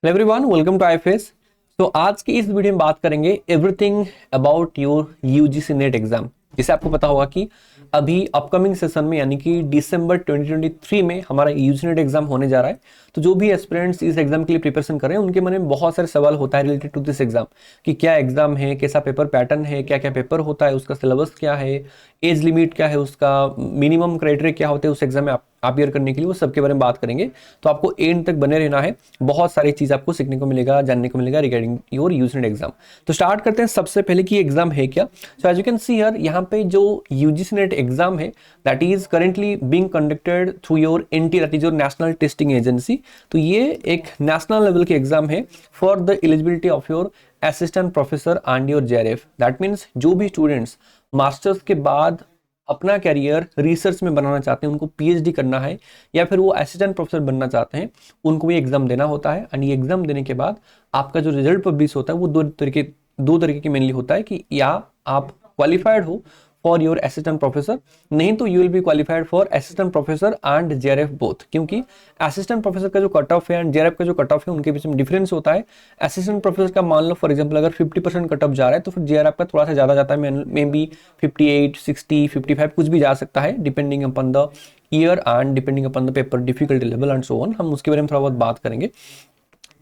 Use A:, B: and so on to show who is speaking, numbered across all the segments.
A: Hello everyone, welcome to IFS. तो आज की इस वीडियो में बात करेंगे everything about your UGC NET exam. जैसे आपको पता होगा कि अभी अपकमिंग सेशन में यानी कि दिसंबर 2023 में हमारा यूजीसी नेट एग्जाम होने जा रहा है। तो जो भी एस्पिरेंट्स इस एग्जाम के लिए प्रिपरेशन कर रहे हैं उनके मन में बहुत सारे सवाल होता है रिलेटेड टू दिस एग्जाम कि क्या एग्जाम है, कैसा पेपर पैटर्न है, क्या क्या पेपर होता है, उसका सिलेबस क्या है, एज लिमिट क्या है, उसका मिनिमम क्राइटेरिया क्या होते हैं उस एग्जाम में अपियर करने के लिए, वो सबके बारे में बात करेंगे। तो आपको एंड तक बने रहना है, बहुत सारी चीज आपको सीखने को मिलेगा, जानने को मिलेगा regarding your UGC NET exam. तो स्टार्ट करते हैं सबसे पहले कि एग्जाम है क्या। So as you can see here, यहाँ पे जो यूजीसी नेट एग्जाम है that is currently being conducted through your NTA, that is your National Testing Agency. तो ये एक नेशनल लेवल की एग्जाम है for the eligibility of your assistant professor and your JRF. That means जो भी students masters के बाद अपना कैरियर रिसर्च में बनाना चाहते हैं, उनको पीएचडी करना है या फिर वो असिस्टेंट प्रोफेसर बनना चाहते हैं, उनको ये एग्जाम देना होता है। एंड ये एग्जाम देने के बाद आपका जो रिजल्ट पब्लिश होता है वो दो तरीके की मेनली होता है कि या आप क्वालिफाइड हो फॉर योर असिस्टेंट प्रोफेसर, नहीं तो you will be qualified for assistant professor and JRF both. क्योंकि असिस्टेंट प्रोफेसर का जो कट ऑफ है एंड जेआरएफ का जो कट ऑफ है उनके बीच में डिफरेंस होता है। असिस्टेंट प्रोफेसर का मान लो फॉर एग्जांपल अगर 50% कट ऑफ जा रहा है तो फिर जेआरएफ का थोड़ा सा ज्यादा जाता है, मे बी 58, 60, 55 कुछ भी जा सकता है depending upon the year and depending upon the paper difficulty level and so on. हम उसके बारे में थोड़ा बहुत बात करेंगे।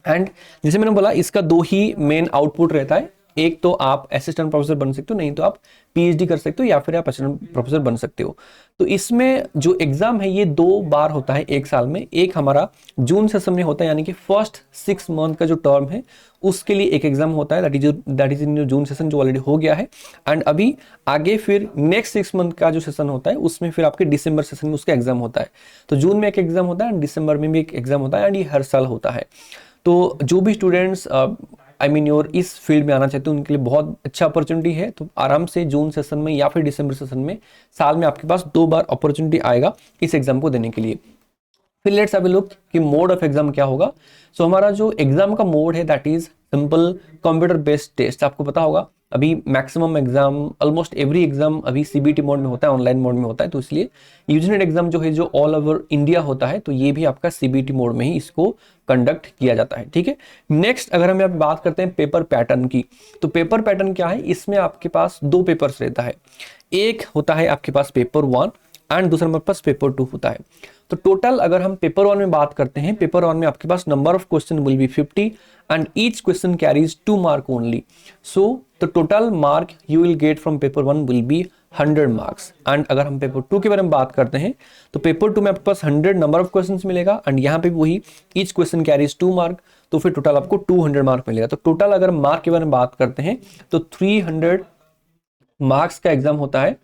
A: एंड जैसे मैंने बोला, इसका दो ही मेन आउटपुट रहता है, एक तो आप असिस्टेंट प्रोफेसर बन सकते हो, नहीं तो आप पीएचडी कर सकते हो या फिर आप असिस्टेंट प्रोफेसर बन सकते हो। तो इसमें जो एग्जाम है ये 2 बार होता है एक साल में। एक हमारा जून सेशन में होता है, यानी कि फर्स्ट 6 मंथ का जो टर्म है उसके लिए एक एग्जाम होता है, that is in June session जो ऑलरेडी हो गया है। एंड अभी आगे फिर नेक्स्ट 6 मंथ का जो सेशन होता है उसमें फिर आपके दिसंबर सेशन में उसका एग्जाम होता है। तो जून में एक एग्जाम होता है एंड दिसंबर में भी एक एग्जाम होता है एंड ये हर साल होता है। तो जो भी स्टूडेंट्स योर इस फील्ड में आना चाहते हैं उनके लिए बहुत अच्छा अपॉर्चुनिटी है। तो आराम से जून सेशन में या फिर दिसंबर सेशन में साल में आपके पास 2 बार अपॉर्चुनिटी आएगा इस एग्जाम को देने के लिए। फिर लेट्स हैव अ लुक कि मोड ऑफ एग्जाम क्या होगा। सो हमारा जो एग्जाम का मोड है that is simple computer based test. आपको पता होगा अभी maximum exam, almost every exam अभी सीबीटी मोड में होता है, ऑनलाइन मोड में होता है। तो इसलिए यूजीसी नेट एग्जाम जो है जो ऑल ओवर इंडिया होता है तो ये भी आपका सीबीटी मोड में ही इसको कंडक्ट किया जाता है। ठीक है, नेक्स्ट अगर हम यहाँ पे बात करते हैं पेपर पैटर्न की, तो पेपर पैटर्न क्या है, इसमें आपके पास 2 पेपर्स रहता है। एक होता है आपके पास पेपर 1 एंड दूसरा हमारे पास पेपर 2 होता है। तो टोटल अगर हम पेपर 1 में बात करते हैं, पेपर 1 में आपके पास number of question will be 50 and each question carries 2 mark only. So the total mark you will get from paper 1 will be 100 marks. And अगर हम पेपर 2 के बारे में बात करते हैं तो पेपर 2 में आपके पास 100 नंबर ऑफ क्वेश्चंस मिलेगा एंड यहाँ पे वही ईच क्वेश्चन कैरीज 2 मार्क, तो फिर टोटल आपको 200 मार्क मिलेगा। तो टोटल अगर मार्क के बारे में बात करते हैं तो 300 मार्क्स का एग्जाम होता है।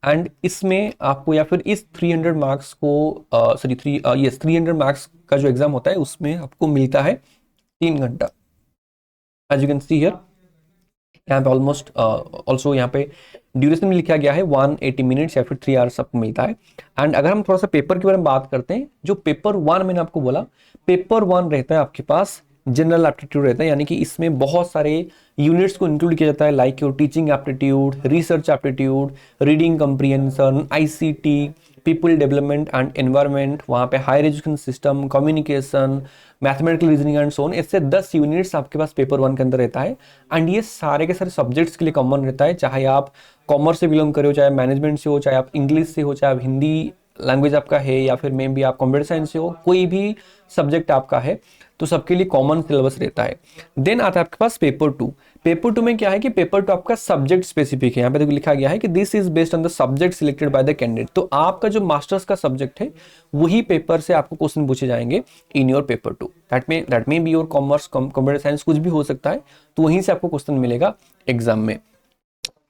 A: एंड इसमें आपको या फिर इस 300 मार्क्स को 300 मार्क्स का जो एग्जाम होता है उसमें आपको मिलता है 3 घंटा। As you can see here, यहाँ पे ऑलमोस्ट ऑल्सो यहाँ पे ड्यूरेशन में लिखा गया है 180 मिनट्स या फिर 3 आवर्स आपको मिलता है। एंड अगर हम थोड़ा सा पेपर के बारे में बात करते हैं, जो पेपर 1 मैंने आपको बोला, पेपर 1 रहता है आपके पास जनरल एप्टीट्यूड रहता है, यानी कि इसमें बहुत सारे यूनिट्स को इंक्लूड किया जाता है like your teaching aptitude, research aptitude, reading comprehension, ICT, people development and environment, वहाँ पे higher education system, communication, mathematical reasoning and so on. इससे 10 यूनिट्स आपके पास पेपर 1 के अंदर रहता है। एंड ये सारे के सारे सब्जेक्ट्स के लिए कॉमन रहता है, चाहे आप कॉमर्स से बिलोंग करो, चाहे मैनेजमेंट से हो, चाहे आप इंग्लिश से हो, चाहे आप हिंदी लैंग्वेज आपका है या फिर मे बी आप कंप्यूटर साइंस से हो, कोई भी सब्जेक्ट आपका है तो सबके लिए कॉमन सिलेबस रहता है। देन आता है आपके पास पेपर 2। पेपर 2 में क्या है कि पेपर 2 आपका सब्जेक्ट स्पेसिफिक है। यहाँ पे देखो लिखा गया है कि this is based on the subject selected by the candidate. तो आपका जो मास्टर्स का सब्जेक्ट है वही पेपर से आपको क्वेश्चन पूछे जाएंगे in your paper 2। That may be your commerce, computer science, कुछ भी हो सकता है, तो वहीं से आपको क्वेश्चन मिलेगा एग्जाम में।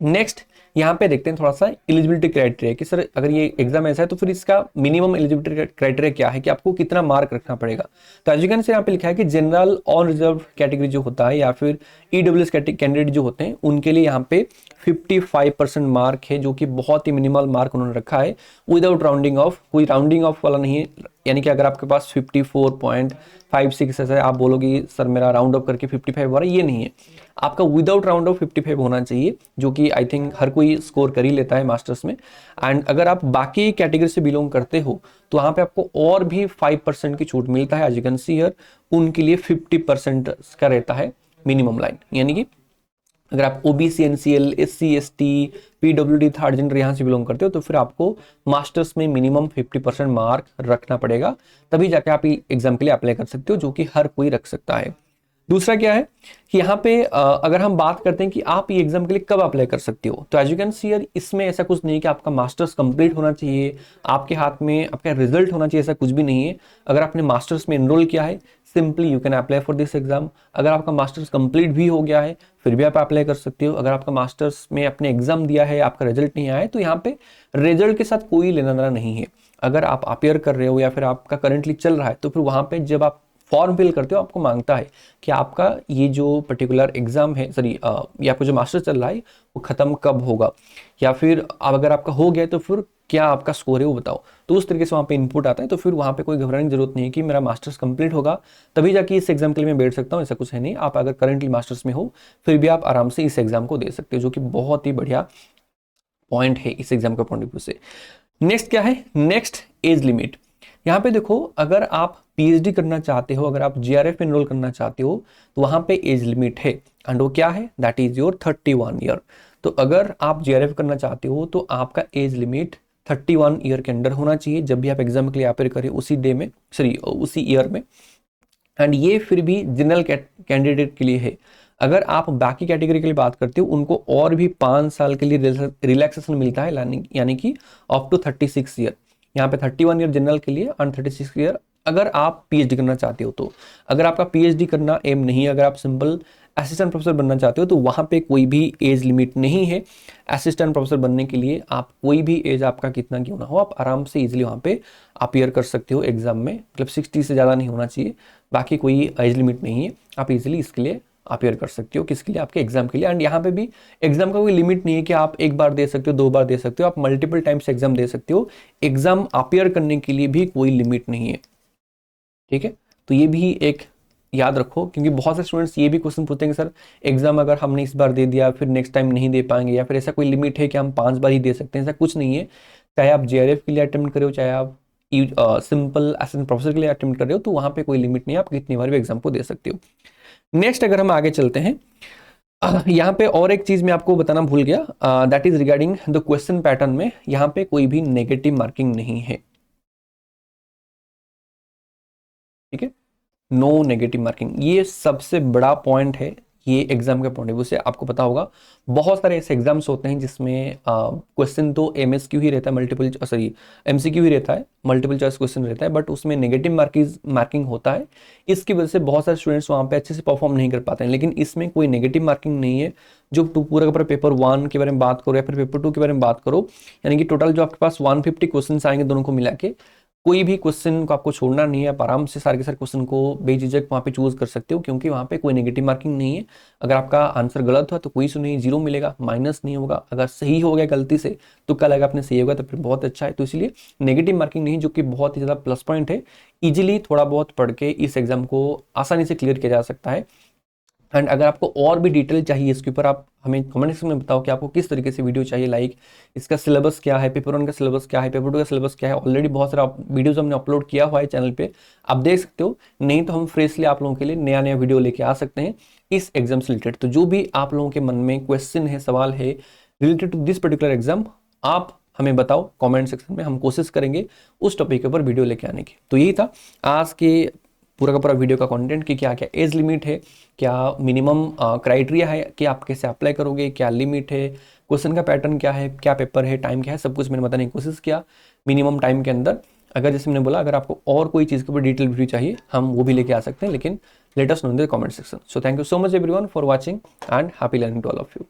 A: नेक्स्ट यहाँ पे देखते हैं थोड़ा सा एलिजिबिलिटी क्राइटेरिया कि सर अगर ये एग्जाम ऐसा है तो फिर इसका मिनिमम एलिजिबिलिटी क्राइटेरिया क्या है कि आपको कितना मार्क रखना पड़ेगा। तो एज यू कैन से यहाँ पे लिखा है कि जनरल ऑन रिजर्व कैटेगरी जो होता है या फिर ईडब्ल्यूएस कैंडिडेट जो होते हैं उनके लिए यहाँ पे 55% मार्क है, जो कि बहुत ही मिनिमल मार्क उन्होंने रखा है, विदाउट राउंडिंग ऑफ। कोई राउंडिंग ऑफ वाला नहीं है, यानी कि अगर आपके पास 54.56 ऐसा है, आप बोलोगे सर मेरा राउंड अप करके 55 हो रहा है, ये नहीं है। आपका विदाउट राउंड ऑफ 55 होना चाहिए, जो कि आई थिंक हर कोई स्कोर कर ही लेता है मास्टर्स में। एंड अगर आप बाकी कैटेगरी से बिलोंग करते हो तो वहाँ पे आपको और भी 5% की छूट मिलता है। As you can see here, उनके लिए 50% का रहता है मिनिमम लाइन। यानी कि अगर आप OBC, NCL, SC, ST, PWD, third gender यहाँ से बिलोंग करते हो तो फिर आपको मास्टर्स में मिनिमम 50% मार्क रखना पड़ेगा, तभी जाके आप एग्जाम के लिए अप्लाई कर सकते हो, जो कि हर कोई रख सकता है। दूसरा क्या है कि यहाँ पे अगर हम बात करते हैं कि आप ये एग्जाम के लिए कब अप्लाई कर सकते हो, तो as you can see here, इसमें ऐसा कुछ नहीं है कि आपका मास्टर्स कंप्लीट होना चाहिए, आपके हाथ में आपका रिजल्ट होना चाहिए, ऐसा कुछ भी नहीं है। अगर आपने मास्टर्स में एनरोल किया है, simply you can apply for this exam. अगर आपका मास्टर्स कंप्लीट भी हो गया है फिर भी आप अप्लाई कर सकते हो। अगर आपका मास्टर्स में अपने एग्जाम दिया है, आपका रिजल्ट नहीं आया है, तो यहाँ पे रिजल्ट के साथ कोई लेना देना नहीं है। अगर आप अपेयर कर रहे हो या फिर आपका करंटली चल रहा है, तो फिर वहाँ पे जब आप फॉर्म फिल करते हो आपको मांगता है कि आपका ये जो पर्टिकुलर एग्जाम है, सॉरी ये आपका जो मास्टर चल रहा है वो खत्म कब होगा, या फिर अगर आपका हो गया तो फिर क्या आपका स्कोर है वो बताओ। तो उस तरीके से वहाँ पे इनपुट आता है। तो फिर वहाँ पे कोई घबराने की जरूरत नहीं है कि मेरा मास्टर्स कंप्लीट होगा तभी जाके इस एग्जाम के लिए मैं बैठ सकता हूँ, ऐसा कुछ है नहीं। आप अगर करंटली मास्टर्स में हो फिर भी आप आराम से इस एग्जाम को दे सकते हो, जो कि बहुत ही बढ़िया पॉइंट है इस एग्जाम का पॉइंट ऑफ व्यू से। नेक्स्ट क्या है, नेक्स्ट एज लिमिट। यहाँ पे देखो, अगर आप पीएचडी करना चाहते हो, अगर आप जीआरएफ में एनरोल करना चाहते हो तो वहां पे एज लिमिट है, एंड वो क्या है, दैट इज योर 31 ईयर। तो अगर आप जीआरएफ करना चाहते हो तो आपका एज लिमिट 31 ईयर के अंडर होना चाहिए जब भी आप एग्जाम के लिए अपेयर करें उसी डे में, सॉरी उसी ईयर में। एंड ये फिर भी जनरल कैंडिडेट के लिए है। अगर आप बाकी कैटेगरी के लिए बात करते हो उनको और भी 5 साल के लिए रिलैक्सेशन मिलता है, यानी कि अप टू 36 ईयर। यहाँ पे 31 ईयर जनरल के लिए एंड 36 ईयर अगर आप पीएचडी करना चाहते हो तो। अगर आपका पीएचडी करना एम नहीं है, अगर आप सिंपल असिस्टेंट प्रोफेसर बनना चाहते हो तो वहाँ पे कोई भी एज लिमिट नहीं है। असिस्टेंट प्रोफेसर बनने के लिए आप कोई भी एज आपका कितना क्यों ना हो, आप आराम से इजीली वहाँ पे अपियर कर सकते हो एग्जाम में। मतलब 60 से ज़्यादा नहीं होना चाहिए, बाकी कोई एज लिमिट नहीं है। आप इजीली इसके लिए अपियर कर सकते हो, किसके लिए, आपके एग्जाम के लिए। एंड यहाँ पे भी एग्जाम का कोई लिमिट नहीं है कि आप एक बार दे सकते हो, 2 बार दे सकते हो, आप मल्टीपल टाइम्स एग्जाम दे सकते हो। एग्जाम अपियर करने के लिए भी कोई लिमिट नहीं है, ठीक है। तो ये भी एक याद रखो, क्योंकि बहुत से स्टूडेंट्स ये भी क्वेश्चन पूछते हैं कि सर एग्जाम अगर हमने इस बार दे दिया फिर नेक्स्ट टाइम नहीं दे पाएंगे, या फिर ऐसा कोई लिमिट है कि हम 5 बार ही दे सकते हैं। ऐसा कुछ नहीं है। चाहे आप जेआरएफ के लिए अटेम्प्ट करो, चाहे आप सिंपल असिस्टेंट प्रोफेसर के लिए अटेम्प्ट कर रहे हो, तो वहां पे कोई लिमिट नहीं है, आप कितनी बार भी एग्जाम को दे सकते हो। नेक्स्ट अगर हम आगे चलते हैं, यहाँ पे और एक चीज मैं आपको बताना भूल गया, that is regarding the question pattern में यहाँ पे कोई भी नेगेटिव मार्किंग नहीं है, ठीक है। नो नेगेटिव मार्किंग, ये सबसे बड़ा पॉइंट है। ये एग्जाम के पॉइंट ऑफ व्यू से आपको पता होगा बहुत सारे ऐसे एग्जाम्स होते हैं जिसमें क्वेश्चन तो एमएसक्यू ही रहता है, मल्टीपल सॉरी एमसीक्यू ही रहता है, मल्टीपल चॉइस क्वेश्चन रहता है, बट उसमें नेगेटिव मार्किंग होता है। इसकी वजह से बहुत सारे स्टूडेंट्स वहाँ पे अच्छे से परफॉर्म नहीं कर पाते हैं। लेकिन इसमें कोई नेगेटिव मार्किंग नहीं है। जो पूरा का पूरा पेपर 1 के बारे में बात करो या फिर पेपर 2 के बारे में बात करो, यानी कि टोटल जो आपके पास 150 क्वेश्चन आएंगे दोनों को मिला के, कोई भी क्वेश्चन को आपको छोड़ना नहीं है। आप आराम से सारे के सारे क्वेश्चन को बेझिझक वहाँ पे चूज कर सकते हो, क्योंकि वहाँ पे कोई नेगेटिव मार्किंग नहीं है। अगर आपका आंसर गलत हुआ तो कोई इशू नहीं, 0 मिलेगा, माइनस नहीं होगा। अगर सही हो गया गलती से तो कल अगर आपने सही होगा तो फिर बहुत अच्छा है। तो इसलिए नेगेटिव मार्किंग नहीं, जो कि बहुत ही ज़्यादा प्लस पॉइंट है। इजीली थोड़ा बहुत पढ़ के इस एग्जाम को आसानी से क्लियर किया जा सकता है। एंड अगर आपको और भी डिटेल चाहिए इसके ऊपर, आप हमें कमेंट सेक्शन में बताओ कि आपको किस तरीके से वीडियो चाहिए। लाइक इसका सिलेबस क्या है, पेपर 1 का सिलेबस क्या है, पेपर 2 का सिलेबस क्या है। ऑलरेडी बहुत सारा वीडियोस हमने अपलोड किया हुआ है चैनल पे, आप देख सकते हो। नहीं तो हम फ्रेशली आप लोगों के लिए नया नया वीडियो लेके आ सकते हैं इस एग्जाम से रिलेटेड। तो जो भी आप लोगों के मन में क्वेश्चन है, सवाल है related to this particular exam, आप हमें बताओ कमेंट सेक्शन में, हम कोशिश करेंगे उस टॉपिक के ऊपर वीडियो लेके आने की। तो यही था आज के पूरा का पूरा वीडियो का कंटेंट कि क्या क्या एज लिमिट है, क्या मिनिमम क्राइटेरिया है कि आप कैसे अप्लाई करोगे, क्या लिमिट है, क्वेश्चन का पैटर्न क्या है, क्या पेपर है, टाइम क्या है, सब कुछ मैंने बताने की कोशिश किया मिनिमम टाइम के अंदर। अगर जैसे मैंने बोला, अगर आपको और कोई चीज़ के ऊपर डिटेल वीडियो चाहिए हम वो भी लेके आ सकते हैं, लेकिन let us know in the comment section. So thank you so much everyone for watching and happy learning to all of you.